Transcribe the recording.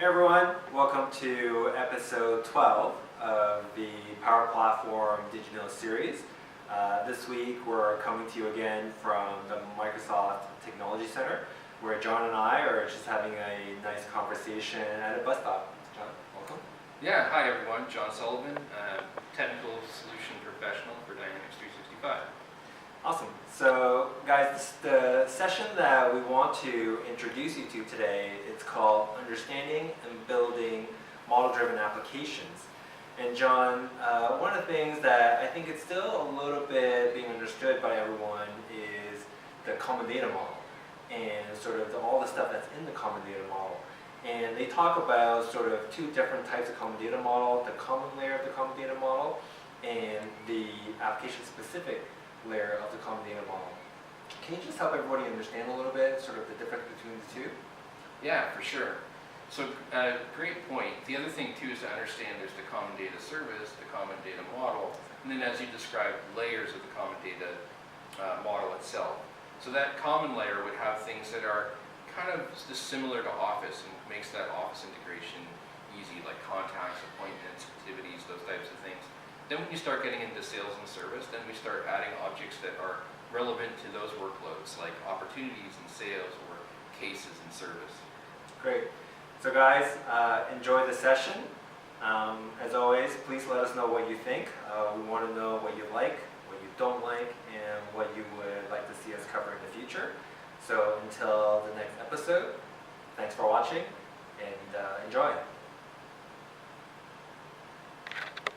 Hey everyone, welcome to episode 12 of the PowerPlatform Digital Series. This week we're coming to you again from the Microsoft Technology Center, where John and I are just having a nice conversation at a bus stop. John, welcome. Yeah, hi everyone, John Sullivan, Technical Solution Professional for Dynamics 365. Awesome. So guys, the session that we want to introduce you to today, it's called Understanding and Building Model-Driven Applications. And John, one of the things that I think it's still a little bit being understood by everyone is the common data model and sort of all the stuff that's in the common data model. And they talk about sort of two different types of common data model, the common layer of the common data model and the application-specific layer of the common data model. Can you just help everybody understand a little bit sort of the difference between the two? Yeah, for sure. So great point. The other thing too is to understand there's the common data service, the common data model, and then as you described, layers of the common data model itself. So that common layer would have things that are kind of just similar to Office and makes that Office integration easy, like contacts, appointments, activities, those types of things. Then when you start getting into sales and service, then we start adding objects that are relevant to those workloads, like opportunities in sales or cases in service. Great. So guys, enjoy the session. As always, please let us know what you think. We want to know what you like, what you don't like, and what you would like to see us cover in the future. So until the next episode, thanks for watching and enjoy.